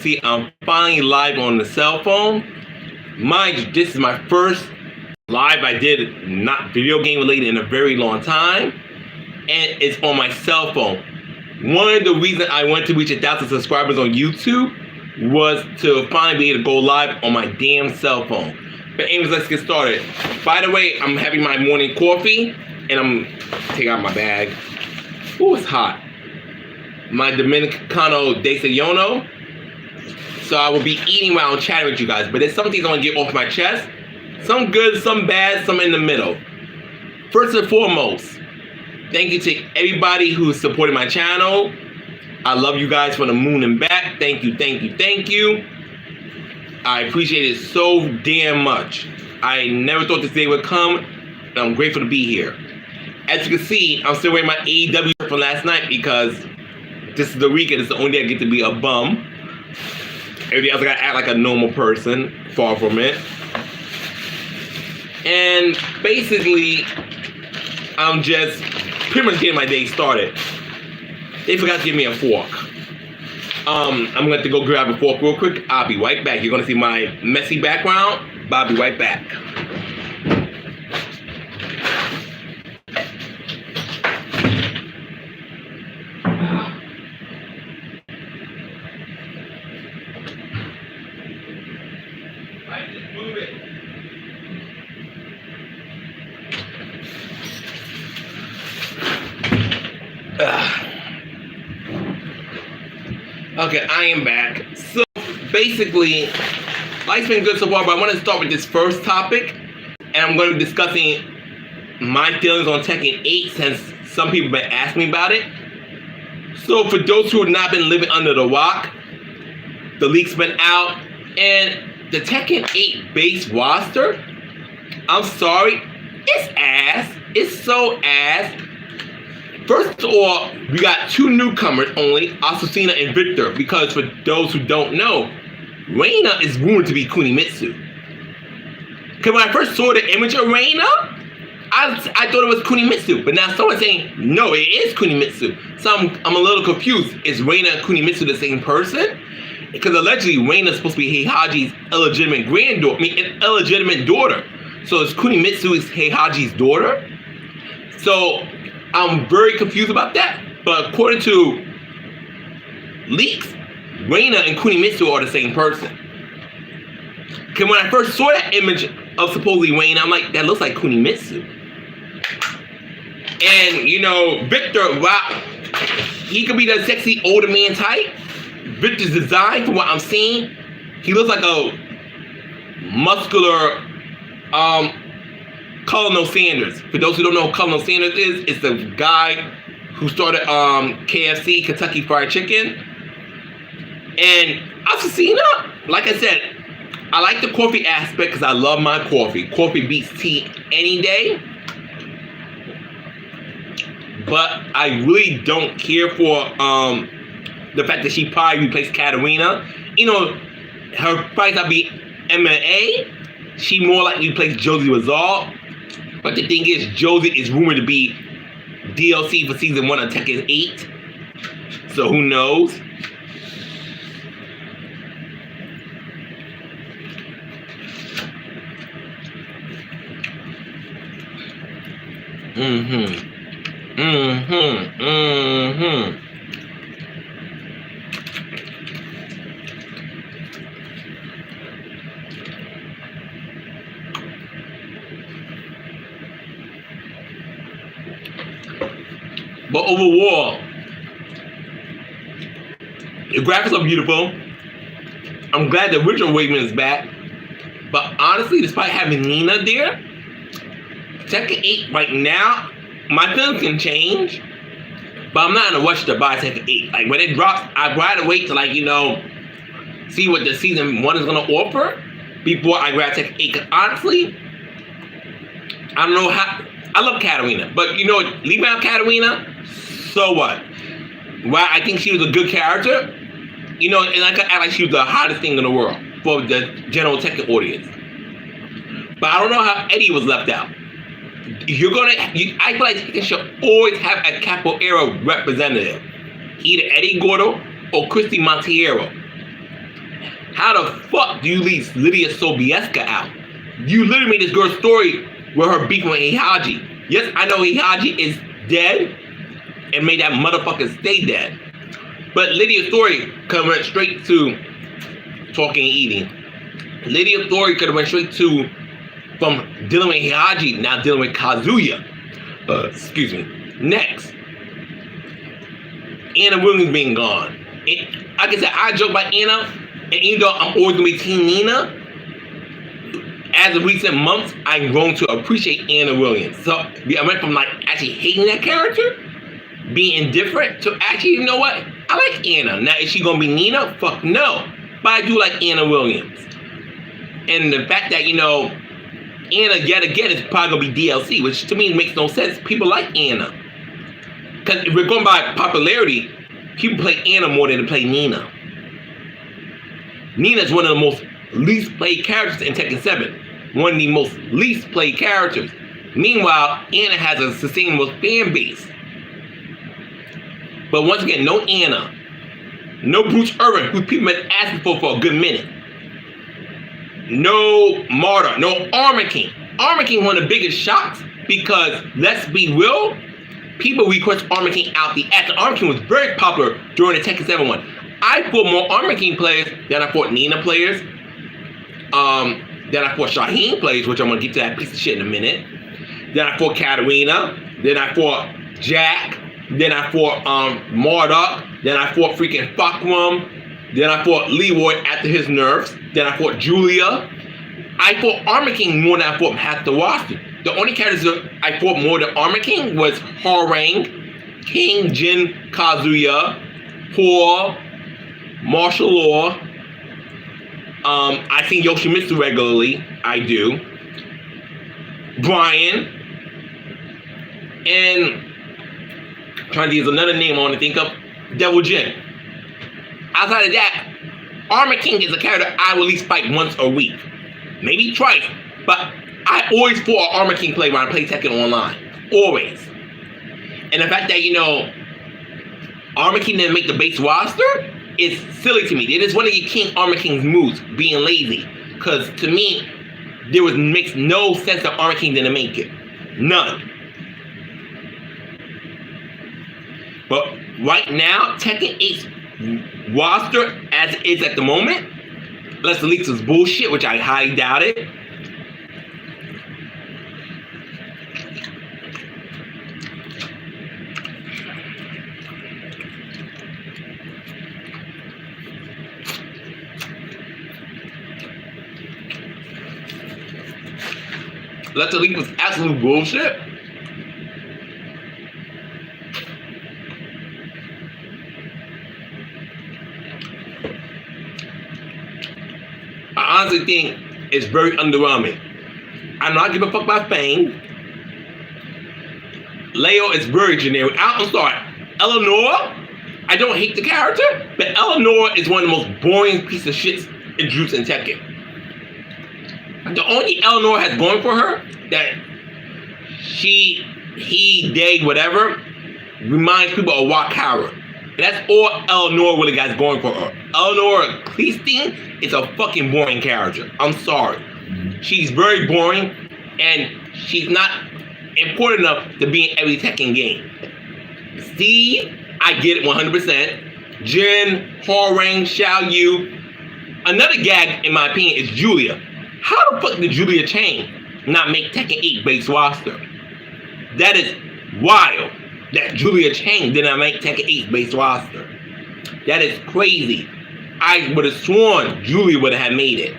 See, I'm finally live on the cell phone. Mind you, this is my first live I did not video game related in a very long time. And it's on my cell phone. One of the reasons I wanted to reach 1,000 subscribers on YouTube was to finally be able to go live on my damn cell phone. But anyways, let's get started. By the way, I'm having my morning coffee and I'm taking out my bag. Ooh, it's hot. My Dominicano Desayuno. So I will be eating while I'm chatting with you guys. But there's some things I want to get off my chest. Some good, some bad, some in the middle. First and foremost, thank you to everybody who's supported my channel. I love you guys from the moon and back. Thank you, thank you, thank you. I appreciate it so damn much. I never thought this day would come, and I'm grateful to be here. As you can see, I'm still wearing my AEW shirt from last night because this is the weekend. It's the only day I get to be a bum. Everything else I gotta act like a normal person. Far from it. And basically, I'm just pretty much getting my day started. They forgot to give me a fork. I'm gonna have to go grab a fork real quick. I'll be right back. You're gonna see my messy background, but I'll be right back. Okay, I am back. So basically, life's been good so far, but I want to start with this first topic, and I'm going to be discussing my feelings on Tekken 8 since some people have been asking me about it. So for those who have not been living under the rock, the leak's been out, and the Tekken 8 base roster, I'm sorry, it's ass. It's so ass. First of all, we got two newcomers only, Asusina and Victor, because for those who don't know, Reina is rumored to be Kunimitsu. Because when I first saw the image of Reina, I thought it was Kunimitsu, but now someone's saying, no, it is Kunimitsu. So I'm a little confused. Is Reina and Kunimitsu the same person? Because allegedly Reina is supposed to be Heihachi's illegitimate granddaughter, an illegitimate daughter. So is Kunimitsu Heihachi's daughter? So I'm very confused about that, but according to leaks, Reina and Kunimitsu are the same person. Because when I first saw that image of supposedly Reina, I'm like, that looks like Kunimitsu. And, you know, Victor, wow, he could be the sexy older man type. Victor's design, from what I'm seeing, he looks like a muscular, Colonel Sanders. For those who don't know who Colonel Sanders is, it's the guy who started KFC, Kentucky Fried Chicken. And Asusina, like I said, I like the coffee aspect because I love my coffee. Coffee beats tea any day. But I really don't care for the fact that she probably replaced Katarina. You know, her probably not be MMA. She more likely replaced Josie Rizal. But the thing is, Josie is rumored to be DLC for season 1 of Tekken 8. So who knows? But overall, the graphics are beautiful. I'm glad that Richard Wakeman is back. But honestly, despite having Nina there, Tekken 8 right now, my feelings can change. But I'm not in a rush to buy Tekken 8. Like when it drops, I'd rather wait to, like, you know, see what the season 1 is gonna offer before I grab Tekken 8. Cause honestly, I don't know how. I love Katarina, but you know, leaving out Katarina, so what? Well, I think she was a good character, you know, and I could act like she was the hottest thing in the world for the general Tekken audience. But I don't know how Eddie was left out. I feel like Tekken should always have a capoeira representative, either Eddie Gordo or Christy Monteiro. How the fuck do you leave Lydia Sobieska out? You literally made this girl's story with her beefing with Heihachi. Yes, I know Heihachi is dead and made that motherfucker stay dead. But Lydia's story could have went straight to talking and eating. Lydia's story could have went straight to from dealing with Heihachi, now dealing with Kazuya. Excuse me. Next, Anna Williams being gone. Like I said, I joke about Anna, and even though I'm always gonna be Team Nina, as of recent months, I've grown to appreciate Anna Williams. So I went from like actually hating that character, being indifferent, to actually, you know what? I like Anna. Now, is she gonna be Nina? Fuck no. But I do like Anna Williams. And the fact that, you know, Anna yet again is probably gonna be DLC, which to me makes no sense. People like Anna. Because if we're going by popularity, people play Anna more than they play Nina. Nina's one of the most least played characters in Tekken 7. One of the most least played characters. Meanwhile, Anna has a sustainable fan base. But once again, no Anna. No Bruce Irvin, who people have been asking for a good minute. No Marta. No Armor King. Armor King one of the biggest shocks because, let's be real, people request Armor King out the ass. Armor King was very popular during the Tekken 7 one. I fought more Armor King players than I fought Nina players. Then I fought Shaheen players, which I'm going to get to that piece of shit in a minute. Then I fought Katarina. Then I fought Jack. Then I fought Marduk. Then I fought freaking Fakrum. Then I fought Leroy after his nerfs. Then I fought Julia. I fought Armor King more than I fought half the roster. The only characters that I fought more than Armor King was Harang, King Jin Kazuya, Hor, Martial Law. I see Yoshimitsu regularly. I do. Brian. And trying to use another name I want to think of. Devil Jin. Outside of that, Armor King is a character I will at least fight once a week. Maybe twice. But I always fought an Armor King play when I play Tekken Online. Always. And the fact that, you know, Armor King didn't make the base roster is silly to me. It is one of your King Armor King's moves, being lazy. Because to me, makes no sense that Armor King didn't make it. None. But right now, Tekken 8's roster as it is at the moment, unless the leaks is bullshit, which I highly doubt it. Unless the leak was absolute bullshit. I honestly think it's very underwhelming. I'm not giving a fuck about Fang. Leo is very generic. I'm sorry. Eleanor, I don't hate the character, but Eleanor is one of the most boring piece of shits introduced in Tekken. The only Eleanor has going for her that he, they, whatever, reminds people of Wakara. That's all Eleanor really got going for her. Eleanor Cleasteen is a fucking boring character. I'm sorry. She's very boring, and she's not important enough to be in every Tekken game. Steve, I get it 100%. Jin, Harang, Xiao Yu. Another gag, in my opinion, is Julia. How the fuck did Julia Chain not make Tekken 8 base roster? That is wild. That Julia Chain did not make Tekken 8 base roster. That is crazy. I would have sworn Julia would have made it.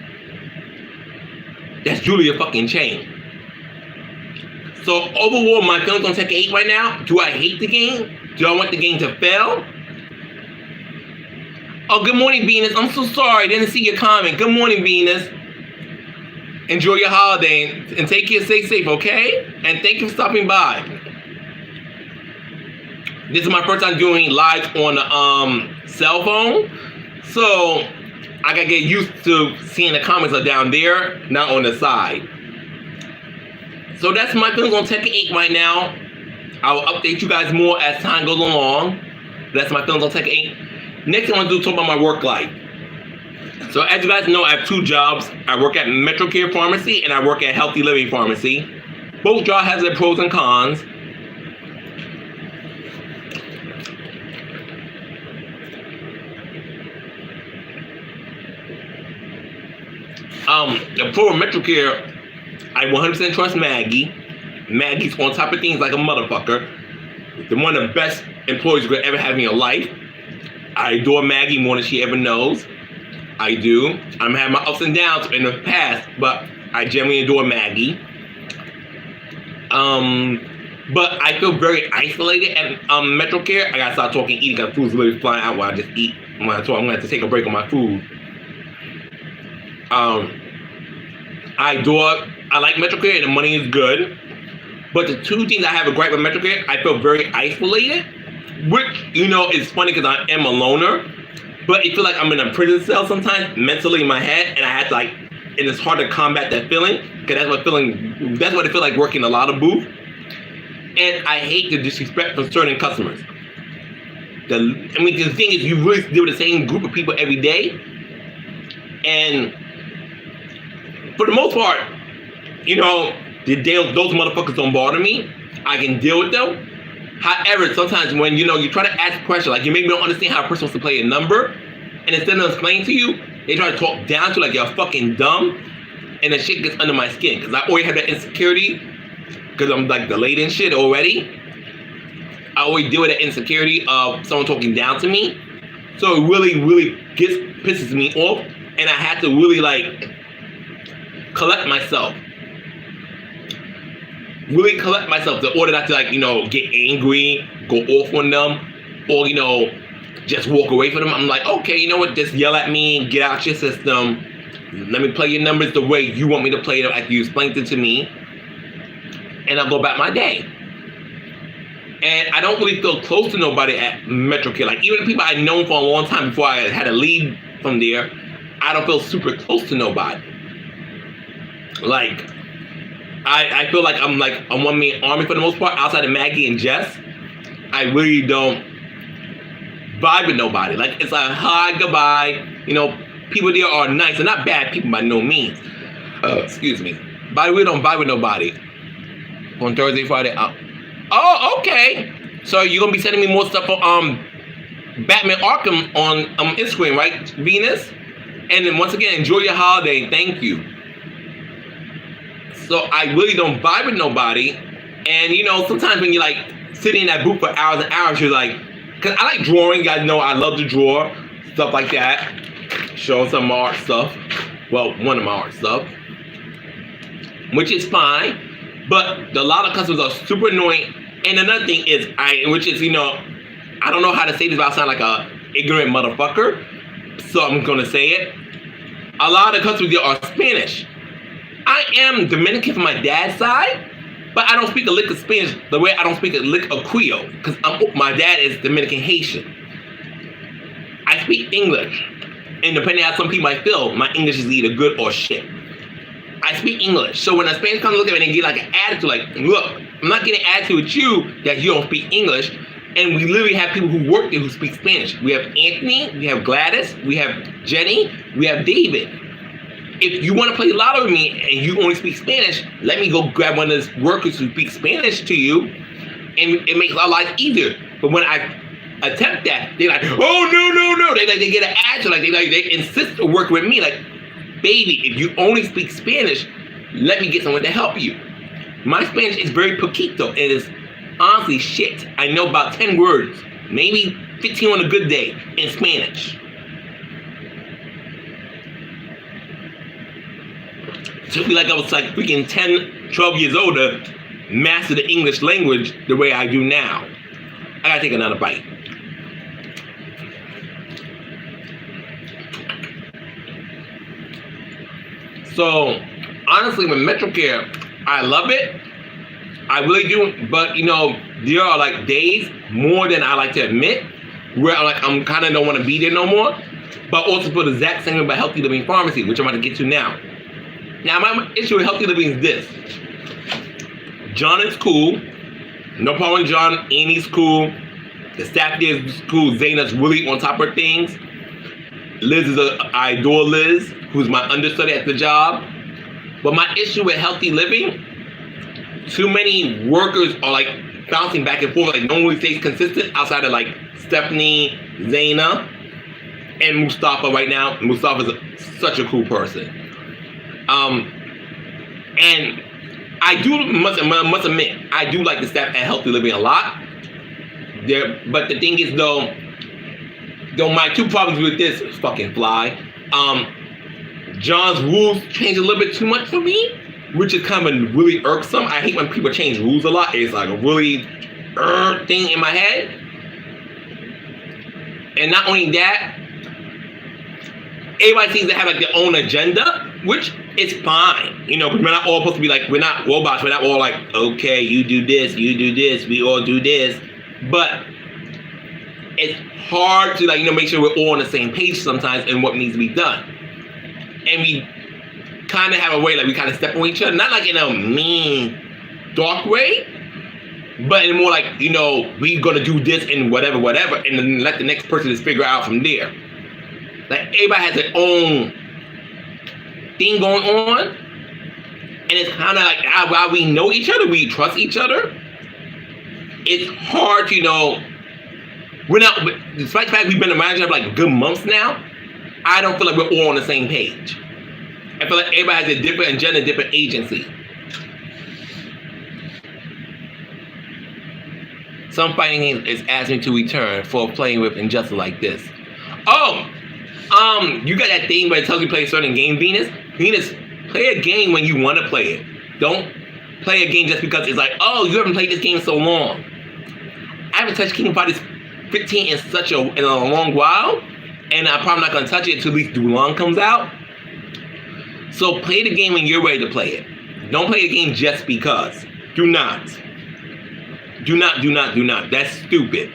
That's Julia fucking Chain. So overall, my feelings on Tekken 8 right now, do I hate the game? Do I want the game to fail? Oh, good morning, Venus. I'm so sorry. I didn't see your comment. Good morning, Venus. Enjoy your holiday and take care, stay safe, okay? And thank you for stopping by. This is my first time doing live on the cell phone, so I gotta get used to seeing the comments are down there, not on the side. So that's my feelings on Tekken 8 right now. I will update you guys more as time goes along. That's my feelings on Tekken 8. Next thing I want to do is talk about my work life. So as you guys know, I have two jobs. I work at Metro Care Pharmacy and I work at Healthy Living Pharmacy. Both jobs have their pros and cons. The pro of Metro Care, I 100% trust Maggie. Maggie's on top of things like a motherfucker. They're one of the best employees you could ever have in your life. I adore Maggie more than she ever knows. I do. I'm having my ups and downs in the past, but I genuinely adore Maggie. But I feel very isolated at Metro Care. I gotta start talking eating because food's literally flying out while I just eat. I'm gonna have to take a break on my food. I like Metro Care and the money is good. But the two things I have a gripe with Metro Care, I feel very isolated, which, you know, is funny because I am a loner, but it feels like I'm in a prison cell sometimes, mentally in my head, and I have to and it's hard to combat that feeling, because that's what it feels like working a lot of booth. And I hate the disrespect from certain customers. The thing is, you really deal with the same group of people every day, and for the most part, you know, those motherfuckers don't bother me. I can deal with them. However, sometimes when, you know, you try to ask questions, like you maybe don't understand how a person wants to play a number, and instead of explaining to you, they try to talk down to like you're fucking dumb, and the shit gets under my skin. Because I always have that insecurity, because I'm like delayed and shit already. I always deal with that insecurity of someone talking down to me. So it really pisses me off, and I have to really collect myself. Really collect myself in order not to get angry, go off on them, or just walk away from them. I'm like, okay, you know what? Just yell at me, get out your system. Let me play your numbers the way you want me to play them, after you explained it to me, and I'll go about my day. And I don't really feel close to nobody at Metro Care. Like even the people I've known for a long time before I had to leave from there, I don't feel super close to nobody. Like, I feel like I'm like a one-man army for the most part. Outside of Maggie and Jess, I really don't vibe with nobody. Like, it's a hi, goodbye. You know, people there are nice. They're not bad people by no means. Excuse me. But I really don't vibe with nobody. On Thursday, Friday. Oh, okay. So you're gonna be sending me more stuff for Batman Arkham on Instagram, right, Venus? And then once again, enjoy your holiday. Thank you. So I really don't vibe with nobody. And sometimes when you're like sitting in that booth for hours and hours, you're like, cause I like drawing, you guys know I love to draw, stuff like that. Show some of my art stuff. Well, one of my art stuff. Which is fine. But a lot of customers are super annoying. And another thing is, I don't know how to say this without sounding like a ignorant motherfucker. So I'm gonna say it. A lot of customers there are Spanish. I am Dominican from my dad's side, but I don't speak a lick of Spanish the way I don't speak a lick of Creole, because my dad is Dominican Haitian. I speak English, and depending on how some people might feel, my English is either good or shit. I speak English, so when a Spanish comes to look at me and they get like an attitude, like, look, I'm not getting an attitude with you that you don't speak English, and we literally have people who work there who speak Spanish. We have Anthony, we have Gladys, we have Jenny, we have David. If you want to play lotto with me and you only speak Spanish, let me go grab one of those workers who speak Spanish to you, and it makes our life easier. But when I attempt that, they're like, oh no. They get an attitude, like they insist to work with me. Like, baby, if you only speak Spanish, let me get someone to help you. My Spanish is very poquito. It is honestly shit. I know about 10 words, maybe 15 on a good day in Spanish. It took me like I was like freaking 10, 12 years old to master the English language the way I do now. I gotta take another bite. So, honestly, with Metro Care, I love it. I really do. But, there are like days, more than I like to admit, where I'm kind of don't want to be there no more. But also for the exact same about Healthy Living Pharmacy, which I'm about to get to now. Now, my issue with Healthy Living is this. John is cool. No problem with John. Amy's cool. The staff there is cool. Zaina's really on top of things. I adore Liz, who's my understudy at the job. But my issue with healthy living, too many workers are like bouncing back and forth, like no one really stays consistent outside of like Stephanie, Zaina, and Mustafa right now. Mustafa's such a cool person. And I must admit, I do like the staff at Healthy Living a lot. But the thing is though my two problems with this fucking fly. John's rules change a little bit too much for me, which is kind of really irksome. I hate when people change rules a lot. It's like a really thing in my head. And not only that, everybody seems to have like their own agenda, which is fine. You know, we're not all supposed to be like, we're not robots. We're not all like, okay, you do this, we all do this. But it's hard to like, make sure we're all on the same page sometimes in what needs to be done. And we kind of have a way like we kind of step on each other, not like in a mean, dark way, but in more like, we're gonna do this and whatever, and then let the next person just figure out from there. Like everybody has their own thing going on, and it's kind of like while we know each other, we trust each other. It's hard, we're not, despite the fact we've been around each other like a good months now, I don't feel like we're all on the same page. I feel like everybody has a different agenda, different agency. Some fighting game is asking me to return for playing with injustice like this. Oh, you got that thing where it tells you to play a certain game, Venus? Venus, play a game when you want to play it. Don't play a game just because it's like, oh, you haven't played this game so long. I haven't touched Kingdom Fighters 15 in a long while, and I'm probably not going to touch it until at least Dulong comes out. So play the game when you're ready to play it. Don't play the game just because. Do not. That's stupid.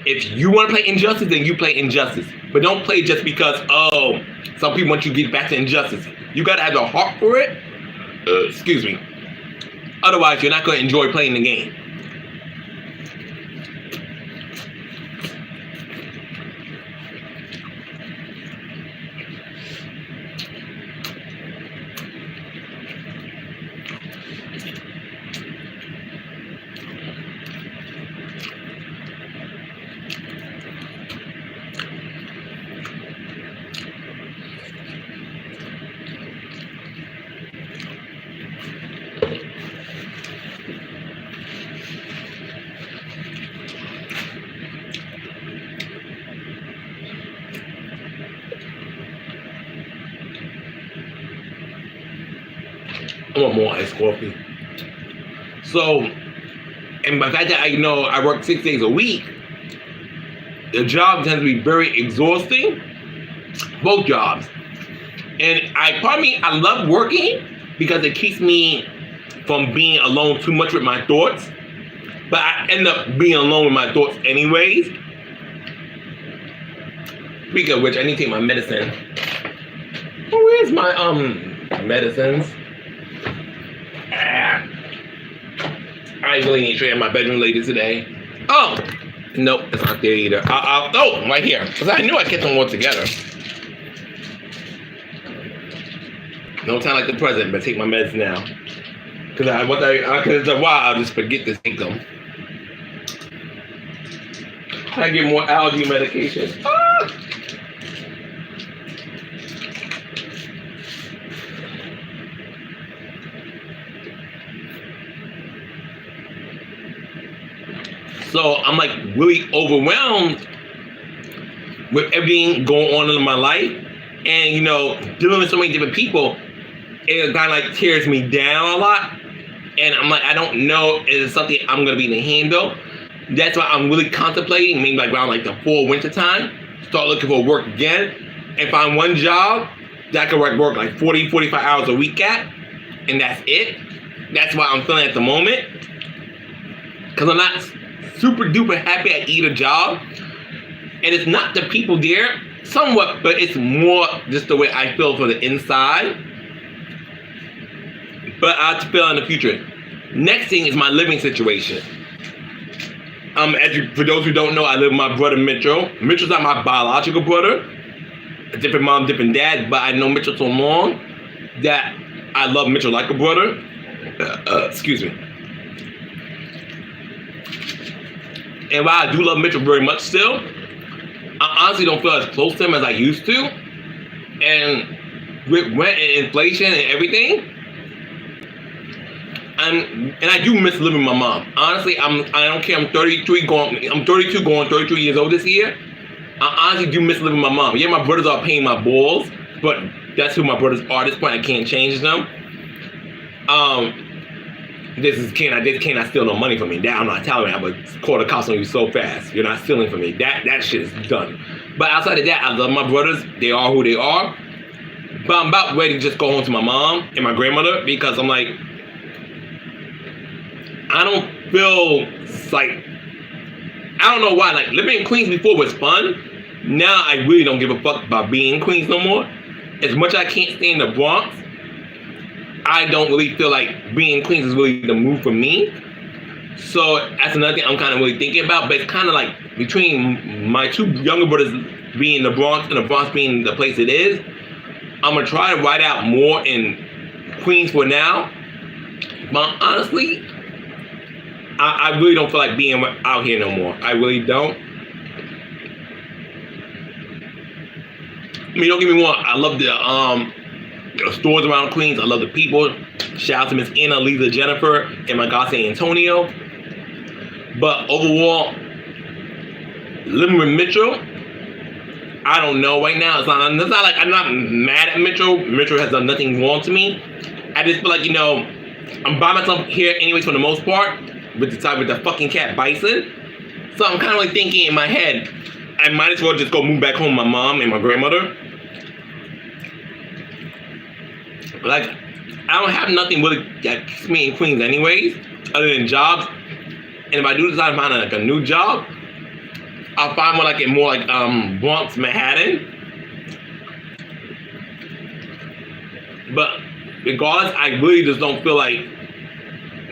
If you want to play Injustice, then you play Injustice. But don't play just because, oh, some people want you to get back to Injustice. You got to have the heart for it. Excuse me. Otherwise, you're not going to enjoy playing the game. I want more iced coffee. So, and by the fact that I work 6 days a week, the job tends to be very exhausting. Both jobs. And I love working because it keeps me from being alone too much with my thoughts. But I end up being alone with my thoughts anyways. Speaking of which, I need to take my medicine. Oh, where's my medicines? I really need to try in my bedroom later today. Oh, nope, it's not there either. Oh, right here. Because I knew I kept them all together. No time like the present, but take my meds now. Because it's a while, I'll just forget to take them. I get more allergy medication. Ah! So I'm like really overwhelmed with everything going on in my life, and dealing with so many different people, it kind of like tears me down a lot. And I'm like, I don't know if it's something I'm gonna be able to handle. That's why I'm really contemplating, maybe like around like the fall winter time, start looking for work again, and find one job that I can work like 40, 45 hours a week at, and that's it. That's why I'm feeling at the moment, because I'm not super duper happy at either job. And it's not the people there, somewhat, but it's more just the way I feel for the inside. But I'll feel in the future. Next thing is my living situation. For those who don't know, I live with my brother Mitchell. Mitchell's not my biological brother, a different mom, different dad, but I know Mitchell so long that I love Mitchell like a brother. Excuse me. And while I do love Mitchell very much still, I honestly don't feel as close to him as I used to. And with rent and inflation and everything, and I do miss living with my mom. Honestly, I don't care. I'm 32 going 33 years old this year. I honestly do miss living with my mom. Yeah, my brothers are paying my balls, but that's who my brothers are at this point. I can't change them. This cannot steal no money from me. That I'm not telling you. I would call the cops on you so fast. You're not stealing from me. That shit is done. But outside of that, I love my brothers. They are who they are. But I'm about ready to just go home to my mom and my grandmother because I'm like, I don't feel like, I don't know why. Like living in Queens before was fun. Now I really don't give a fuck about being in Queens no more. As much as I can't stay in the Bronx, I don't really feel like being in Queens is really the move for me. So that's another thing I'm kind of really thinking about. But it's kind of like between my two younger brothers being in the Bronx and the Bronx being the place it is, I'm going to try to ride out more in Queens for now. But honestly, I really don't feel like being out here no more. I really don't. I mean, don't get me wrong. I love the stores around Queens. I love the people. Shout out to Miss Anna, Lisa, Jennifer, and my god San Antonio. But overall, living with Mitchell, I don't know right now. It's not like I'm not mad at Mitchell. Mitchell has done nothing wrong to me. I just feel like, you know, I'm by myself here anyways for the most part with the fucking cat Bison. So I'm kind of like thinking in my head, I might as well just go move back home with my mom and my grandmother. Like, I don't have nothing really that keeps me in Queens anyways, other than jobs. And if I do decide to find like a new job, I'll find one like in more like Bronx, Manhattan. But regardless, I really just don't feel like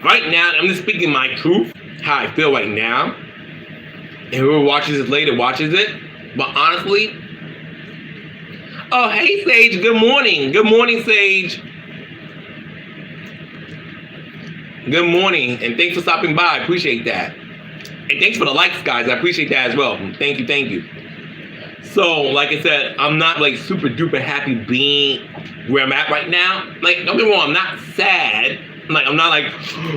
right now. I'm just speaking my truth, how I feel right now. And whoever watches this later watches it. But honestly, oh hey Sage, good morning. Good morning, Sage. Good morning, and thanks for stopping by. I appreciate that. And thanks for the likes, guys. I appreciate that as well. Thank you, thank you. So, like I said, I'm not like super duper happy being where I'm at right now. Like, don't get me wrong, I'm not sad. I'm not like,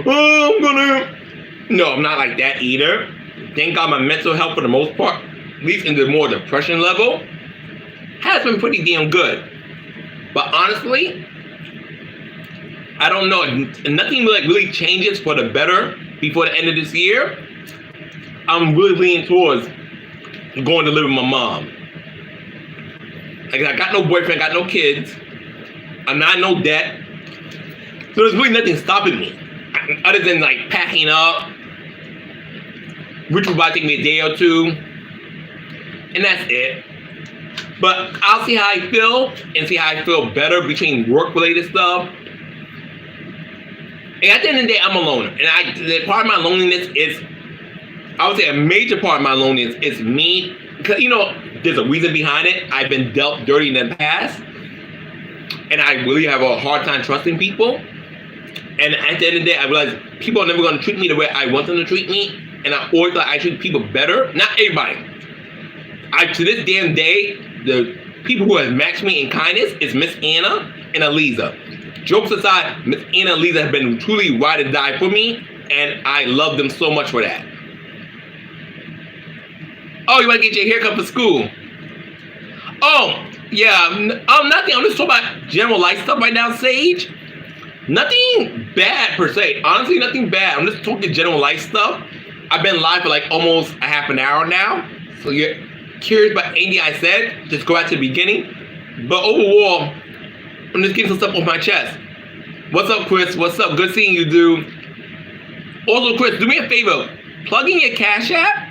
oh, I'm gonna. No, I'm not like that either. Thank God my mental health for the most part, at least in the more depression level, has been pretty damn good. But honestly, I don't know. Nothing like really changes for the better before the end of this year. I'm really leaning towards going to live with my mom. Like, I got no boyfriend, got no kids. I'm not in no debt. So there's really nothing stopping me. Other than like packing up, which will probably take me a day or two. And that's it. But I'll see how I feel and see how I feel better between work-related stuff. And at the end of the day, I'm a loner. And part of my loneliness is, I would say a major part of my loneliness is me. Because, you know, there's a reason behind it. I've been dealt dirty in the past. And I really have a hard time trusting people. And at the end of the day, I realize people are never going to treat me the way I want them to treat me. And I always thought I treat people better. Not everybody. To this damn day, the people who have matched me in kindness is Miss Anna and Eliza. Jokes aside, Miss Anna and Eliza have been truly ride or die for me. And I love them so much for that. Oh, you want to get your haircut for school? Oh, yeah. Nothing. I'm just talking about general life stuff right now, Sage. Nothing bad per se. Honestly, nothing bad. I'm just talking general life stuff. I've been live for like almost a half an hour now. So you're curious about anything I said, just go back to the beginning. But overall, I'm just getting some stuff off my chest. What's up, Chris? What's up? Good seeing you, dude. Also, Chris, do me a favor. Plug in your Cash App.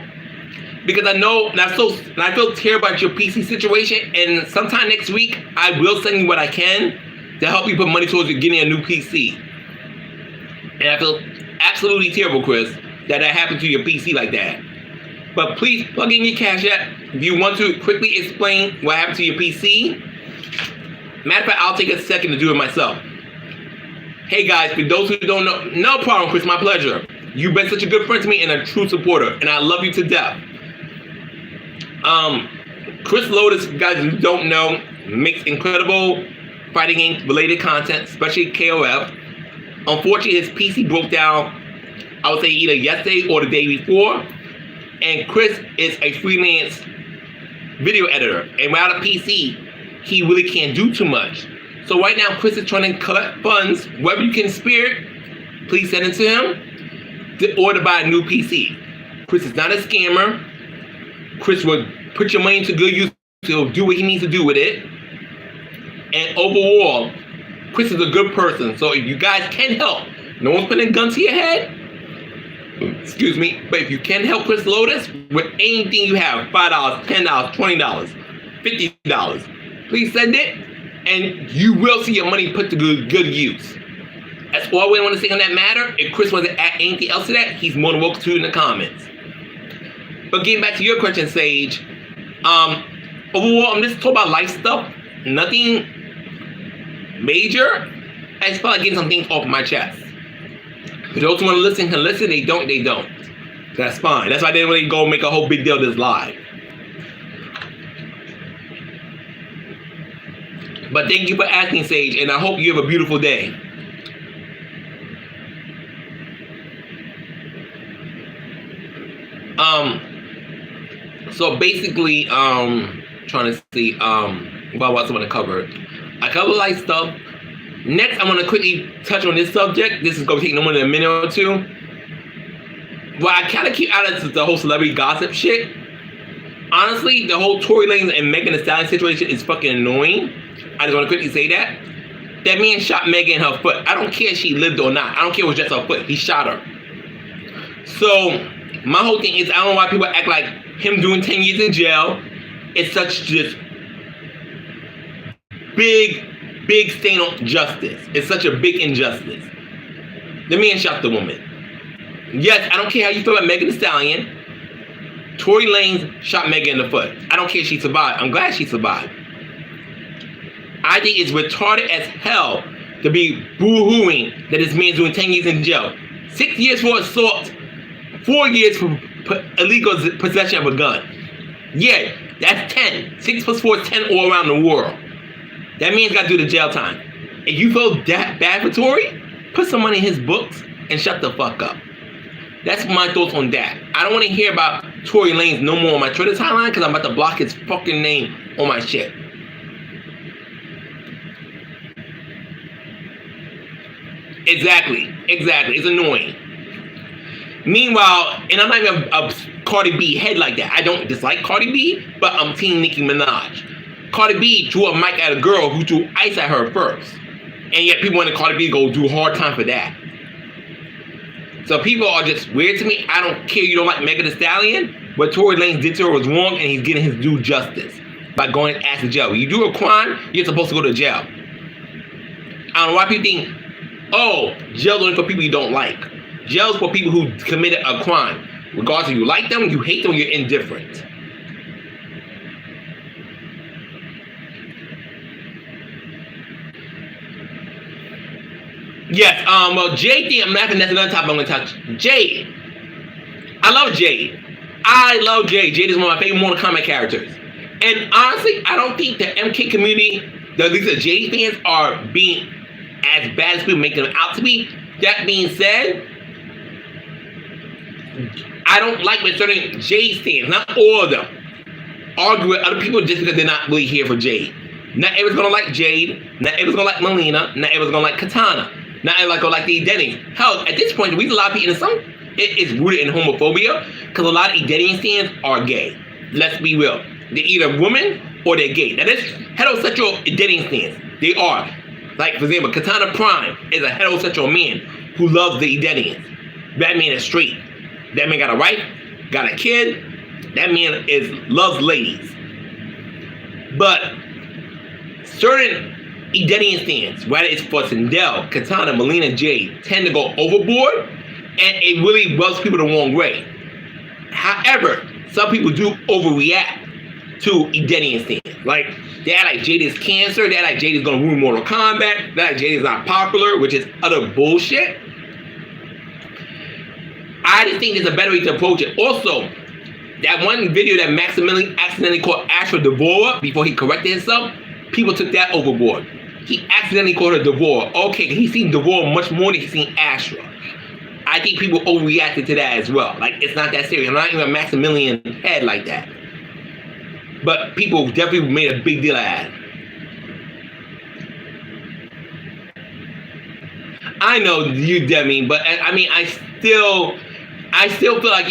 Because I know, and I feel terrible about your PC situation. And sometime next week, I will send you what I can to help you put money towards you getting a new PC. And I feel absolutely terrible, Chris, that happened to your PC like that. But please plug in your Cash App if you want to quickly explain what happened to your PC. Matter of fact, I'll take a second to do it myself. Hey guys, for those who don't know, no problem, Chris, my pleasure. You've been such a good friend to me and a true supporter, and I love you to death. Chris Lotus, guys who don't know, makes incredible fighting game related content, especially KOF. Unfortunately, his PC broke down, I would say either yesterday or the day before. And Chris is a freelance video editor. And without a PC, he really can't do too much. So right now, Chris is trying to collect funds. Wherever you can spare it, please send it to him or to buy a new PC. Chris is not a scammer. Chris will put your money into good use. He'll do what he needs to do with it. And overall, Chris is a good person. So if you guys can help, no one's putting a gun to your head. Excuse me. But if you can help Chris Lotus with anything you have, $5, $10, $20, $50, please send it. And you will see your money put to good use. That's all we want to say on that matter. If Chris wants to add anything else to that, he's more than welcome to in the comments. But getting back to your question, Sage. Overall, I'm just talking about life stuff. Nothing major. I just felt like getting some things off my chest. For those who want to listen can listen. They don't, they don't. That's fine. That's why I didn't really go make a whole big deal of this live. But thank you for asking, Sage, and I hope you have a beautiful day. So basically, trying to see what else I want to cover. I cover light stuff. Next, I want to quickly touch on this subject. This is going to take no more than a minute or two. Well, I kind of keep out of the whole celebrity gossip shit. Honestly, the whole Tory Lanez and Megan Thee Stallion situation is fucking annoying. I just want to quickly say that. That man shot Megan in her foot. I don't care if she lived or not. I don't care if it was just her foot. He shot her. So, my whole thing is, I don't know why people act like him doing 10 years in jail is such just big stain on justice. It's such a big injustice. The man shot the woman. Yes, I don't care how you feel about Megan Thee Stallion. Tory Lanez shot Megan in the foot. I don't care if she survived. I'm glad she survived. I think it's retarded as hell to be boo-hooing that this man's doing 10 years in jail. 6 years for assault. 4 years for illegal possession of a gun. Yeah, that's 10. 6 plus 4 is 10 all around the world. That man's got to do the jail time. If you feel that bad for Tory, put some money in his books and shut the fuck up. That's my thoughts on that. I don't want to hear about Tory Lanez no more on my Twitter timeline because I'm about to block his fucking name on my shit. Exactly. It's annoying. Meanwhile, and I'm not even a Cardi B head like that. I don't dislike Cardi B, but I'm team Nicki Minaj. Cardi B threw a mic at a girl who threw ice at her first. And yet people wanted Cardi B to go do hard time for that. So people are just weird to me. I don't care you don't like Megan Thee Stallion. What Tory Lanez did to her was wrong, and he's getting his due justice by going ass to jail. When you do a crime, you're supposed to go to jail. I don't know why people think, oh, jail's only for people you don't like. Jail's for people who committed a crime. Regardless if you like them, you hate them, you're indifferent. Yes, well, Jade thing, I'm laughing, that's another topic I'm gonna touch. Jade. I love Jade. I love Jade. Jade is one of my favorite Mortal Kombat characters. And honestly, I don't think the MK community, at least the Jade fans, are being as bad as people make them out to be. That being said, I don't like when certain Jade fans, not all of them, argue with other people just because they're not really here for Jade. Not everyone's gonna like Jade, not everyone's gonna like Melina, not everyone's gonna like Katana, not everyone's gonna like the Edenians. Hell, at this point, the reason a lot of people, it is rooted in homophobia, because a lot of Edenian fans are gay. Let's be real. They're either women or they're gay. Now, there's heterosexual Edenian fans. They are. Like, for example, Katana Prime is a heterosexual man who loves the Edenians. That man is straight. That man got a wife, got a kid. That man loves ladies. But certain Edenian fans, whether it's for Sindel, Katana, Melina, Jade, tend to go overboard, and it really rubs people the wrong way. However, some people do overreact to Edenian stance. Like, they act like Jada's cancer, they act like Jada's gonna ruin Mortal Kombat, they act like Jada's not popular, which is utter bullshit. I just think there's a better way to approach it. Also, that one video that Maximilian accidentally called Astra Devora before he corrected himself, people took that overboard. He accidentally called her Devora. Okay, he's seen Devora much more than he's seen Astra. I think people overreacted to that as well. Like, it's not that serious. I'm not even a Maximilian head like that. But people definitely made a big deal of that. I know you, Demi, but I mean, I still feel like,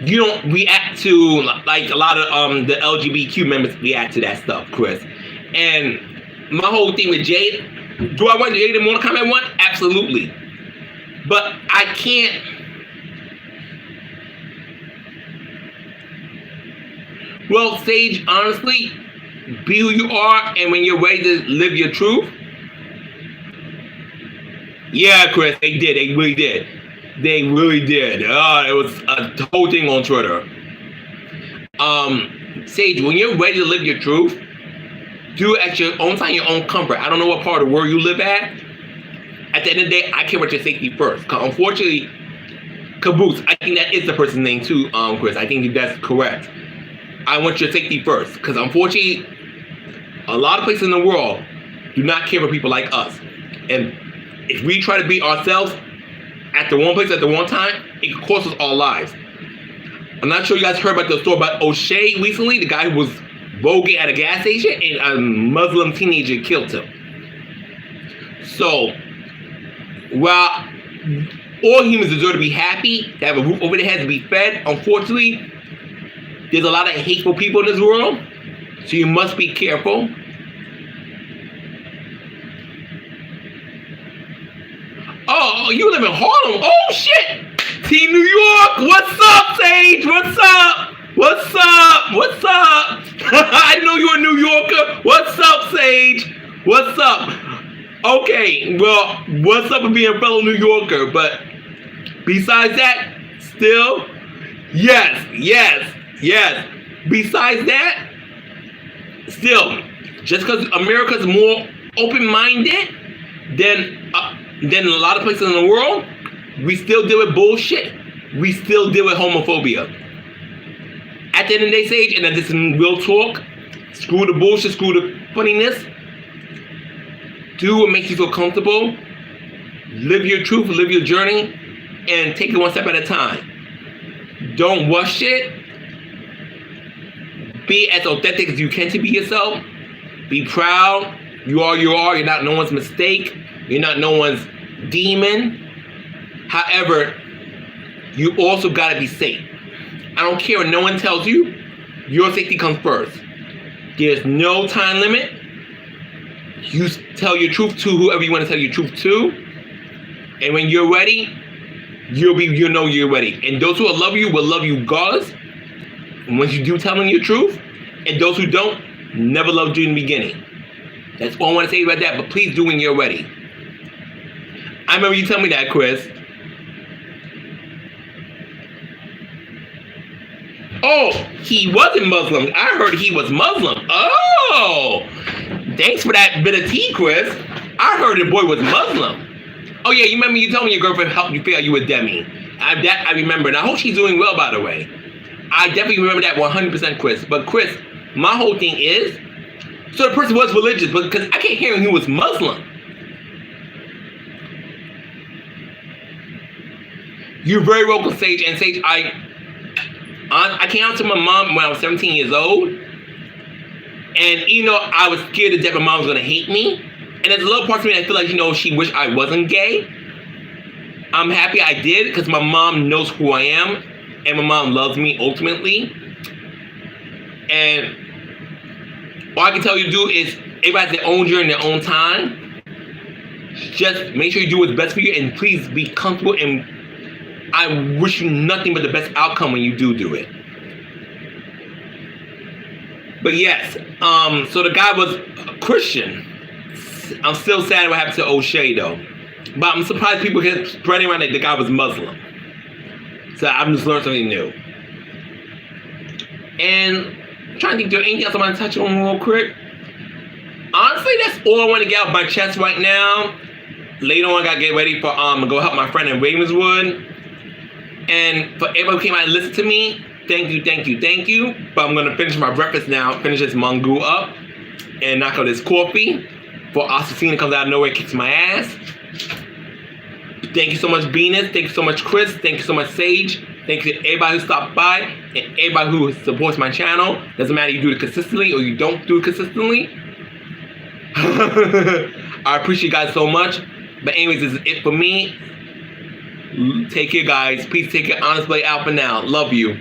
you don't react to, like, a lot of the LGBTQ members react to that stuff, Chris. And my whole thing with Jade, do I want Jade in Mortal Kombat 1? Absolutely. But I can't. Well, Sage, honestly, be who you are, and when you're ready to live your truth. Yeah, Chris, they did. They really did. They really did. It was a whole thing on Twitter. Sage, when you're ready to live your truth, do it at your own time, your own comfort. I don't know what part of the world you live at. At the end of the day, I care about your safety first. Because unfortunately, Caboose, I think that is the person's name too, Chris. I think that's correct. I want your safety first. Because unfortunately, a lot of places in the world do not care for people like us. And if we try to be ourselves at the one place at the one time, it could cost us our lives. I'm not sure you guys heard about the story about O'Shea recently, the guy who was voguing at a gas station and a Muslim teenager killed him. So, while all humans deserve to be happy, to have a roof over their heads, to be fed, unfortunately, there's a lot of hateful people in this world, so you must be careful. Oh, you live in Harlem? Oh, shit! Team New York! What's up, Sage? What's up? What's up? What's up? I know you're a New Yorker. What's up, Sage? What's up? Okay, well, what's up with being a fellow New Yorker? But besides that, still, yes. Besides that, still, just because America's more open-minded than a lot of places in the world, we still deal with bullshit. We still deal with homophobia. At the end of the day, Sage, and this is real talk, screw the bullshit, screw the funniness. Do what makes you feel comfortable. Live your truth, live your journey, and take it one step at a time. Don't rush it. Be as authentic as you can to be yourself. Be proud. You are. You're not no one's mistake. You're not no one's demon. However, you also gotta be safe. I don't care what no one tells you. Your safety comes first. There's no time limit. You tell your truth to whoever you want to tell your truth to. And when you're ready, you'll know you're ready. And those who will love you will love you regardless. And once you do tell them your truth, and those who don't, never loved you in the beginning. That's all I want to say about that, but please do when you're ready. I remember you telling me that, Chris. Oh, he wasn't Muslim. I heard he was Muslim. Oh, thanks for that bit of tea, Chris. I heard the boy was Muslim. Oh yeah, you remember you told me your girlfriend helped you feel you were Demi. I remember, and I hope she's doing well, by the way. I definitely remember that 100%, Chris. But Chris, my whole thing is, so the person was religious, but because I can't hear him, he was Muslim. You're very welcome, Sage. And Sage, I came out to my mom when I was 17 years old. And, I was scared to death my mom was going to hate me. And there's a little part of me that I feel like, she wished I wasn't gay. I'm happy I did because my mom knows who I am. And my mom loves me ultimately. And all I can tell you to do is, everybody has their own journey, their own time. Just make sure you do what's best for you. And please be comfortable, and I wish you nothing but the best outcome when you do it. But yes, so the guy was a Christian. I'm still sad what happened to O'Shea though. But I'm surprised people kept spreading around that the guy was Muslim. So I'm just learning something new. And I'm trying to think, is there anything else I want to touch on real quick? Honestly, that's all I want to get off my chest right now. Later on, I gotta get ready for go help my friend in Ravenswood. And for everybody who came out and listened to me, thank you. But I'm gonna finish my breakfast now, finish this mango up, and knock out this coffee. For Assassina comes out of nowhere, kicks my ass. Thank you so much, Venus. Thank you so much, Chris. Thank you so much, Sage. Thank you to everybody who stopped by and everybody who supports my channel. Doesn't matter if you do it consistently or you don't do it consistently. I appreciate you guys so much. But anyways, this is it for me. Take care, guys. Please take care. Honest Blade out for now. Love you.